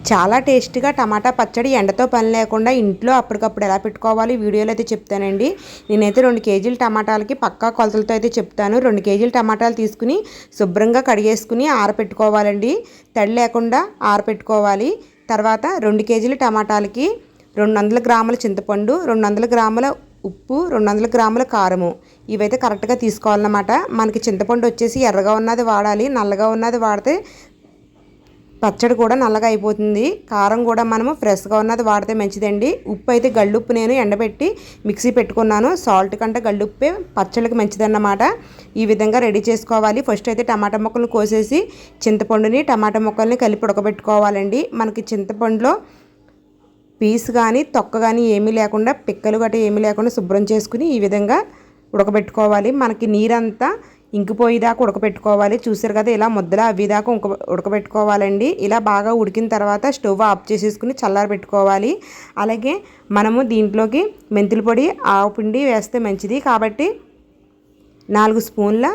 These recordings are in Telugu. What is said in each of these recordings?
చాలా టేస్టీగా టమాటా పచ్చడి ఎండతో పని లేకుండా ఇంట్లో అప్పటికప్పుడు ఎలా పెట్టుకోవాలి వీడియోలో అయితే చెప్తానండి. నేనైతే 2 కేజీల టమాటాలకి పక్కా కొలతలతో అయితే చెప్తాను. 2 కేజీల టమాటాలు తీసుకుని శుభ్రంగా కడిగేసుకుని ఆరపెట్టుకోవాలండి. తడి లేకుండా ఆరపెట్టుకోవాలి. తర్వాత 2 కేజీల టమాటాలకి 200 గ్రాముల చింతపండు, 200 గ్రాముల ఉప్పు, 200 గ్రాముల కారము ఇవైతే కరెక్ట్గా తీసుకోవాలన్నమాట. మనకి చింతపండు వచ్చేసి ఎర్రగా ఉన్నది వాడాలి, నల్లగా ఉన్నది వాడితే పచ్చడి కూడా నల్లగా అయిపోతుంది. కారం కూడా మనము ఫ్రెష్గా ఉన్నది వాడితే మంచిదండి. ఉప్పు అయితే గళ్ళుప్పు నేను ఎండబెట్టి మిక్సీ పెట్టుకున్నాను. సాల్ట్ కంటే గళ్ళుప్పే పచ్చడికి మంచిదన్నమాట. ఈ విధంగా రెడీ చేసుకోవాలి. ఫస్ట్ అయితే టమాటా ముక్కలను కోసేసి చింతపండుని టమాటా ముక్కల్ని కలిపి ఉడకబెట్టుకోవాలండి. మనకి చింతపండులో పీస్ కానీ తొక్క కానీ ఏమీ లేకుండా పిక్కలు గట్రా ఏమీ లేకుండా శుభ్రం చేసుకుని ఈ విధంగా ఉడకబెట్టుకోవాలి. మనకి నీరంతా ఇంకిపోయేదాకా ఉడకబెట్టుకోవాలి. చూసారు కదా, ఇలా ముద్దలా అవ్వేదాకా ఉడకబెట్టుకోవాలండి. ఇలా బాగా ఉడికిన తర్వాత స్టవ్ ఆఫ్ చేసేసుకుని చల్లారబెట్టుకోవాలి. అలాగే మనము దీంట్లోకి మెంతుల పొడి, ఆవు పిండి వేస్తే మంచిది కాబట్టి 4 స్పూన్ల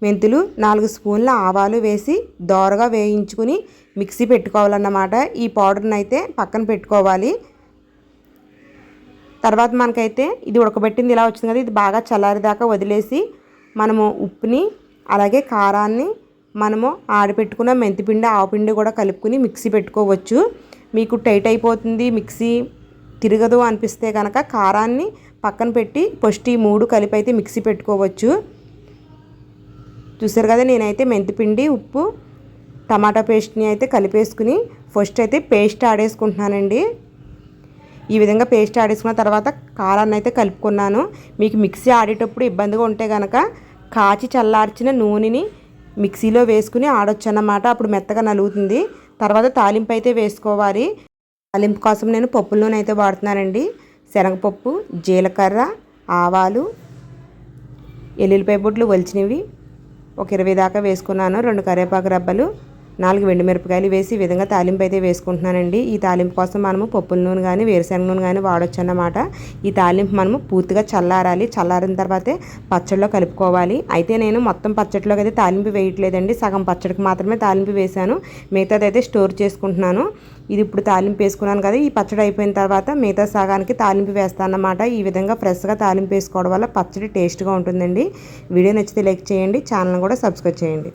మెంతులు, 4 స్పూన్ల ఆవాలు వేసి దోరగా వేయించుకుని మిక్సీ పెట్టుకోవాలన్నమాట. ఈ పౌడర్ని అయితే పక్కన పెట్టుకోవాలి. తర్వాత మనకైతే ఇది ఉడకబెట్టింది ఇలా వచ్చింది కదా, ఇది బాగా చల్లారేదాకా వదిలేసి మనము ఉప్పుని అలాగే కారాన్ని మనము ఆడిపెట్టుకున్న మెంతిపిండి, ఆవుపిండి కూడా కలుపుకుని మిక్సీ పెట్టుకోవచ్చు. మీకు టైట్ అయిపోతుంది, మిక్సీ తిరగదు అనిపిస్తే కనుక కారాన్ని పక్కన పెట్టి ఫస్ట్ ఈ 3 కలిపి అయితే మిక్సీ పెట్టుకోవచ్చు. చూసారు కదా, నేనైతే మెంతిపిండి, ఉప్పు, టమాటా పేస్ట్ని అయితే కలిపేసుకుని ఫస్ట్ అయితే పేస్ట్ ఆడేసుకుంటున్నానండి. ఈ విధంగా పేస్ట్ ఆడేసుకున్న తర్వాత కారాన్ని అయితే కలుపుకున్నాను. మీకు మిక్సీ ఆడేటప్పుడు ఇబ్బందిగా ఉంటే కనుక కాచి చల్లార్చిన నూనెని మిక్సీలో వేసుకుని ఆడొచ్చు అన్నమాట. అప్పుడు మెత్తగా నలుగుతుంది. తర్వాత తాలింపు అయితే వేసుకోవాలి. తాలింపు కోసం నేను పప్పుల నూనె అయితే వాడుతున్నానండి. శనగపప్పు, జీలకర్ర, ఆవాలు, ఎల్లుల్లిపాయ బొట్లు ఒలిచినవి ఒక 20 దాకా వేసుకున్నాను. 2 కరివేపాకు రబ్బలు, 4 ఎండుమిరపకాయలు వేసి ఈ విధంగా తాలింపు అయితే వేసుకుంటున్నానండి. ఈ తాలింపు కోసం మనము పప్పుల నూనె కానీ వేరుశనగ నూనె కానీ వాడొచ్చు అన్నమాట. ఈ తాలింపు మనము పూర్తిగా చల్లారాలి. చల్లారిన తర్వాతే పచ్చడిలో కలుపుకోవాలి. అయితే నేను మొత్తం పచ్చడిలోకి అయితే తాలింపు వేయట్లేదండి, సగం పచ్చడికి మాత్రమే తాలింపు వేశాను. మిగతాది అయితే స్టోర్ చేసుకుంటున్నాను. ఇది ఇప్పుడు తాలింపు వేసుకున్నాను కదా, ఈ పచ్చడి అయిపోయిన తర్వాత మిగతా సగానికి తాలింపు వేస్తాను అన్నమాట. ఈ విధంగా ఫ్రెష్గా తాలింపు వేసుకోవడం వల్ల పచ్చడి టేస్ట్గా ఉంటుందండి. వీడియో నచ్చితే లైక్ చేయండి, ఛానల్ కూడా సబ్స్క్రైబ్ చేయండి.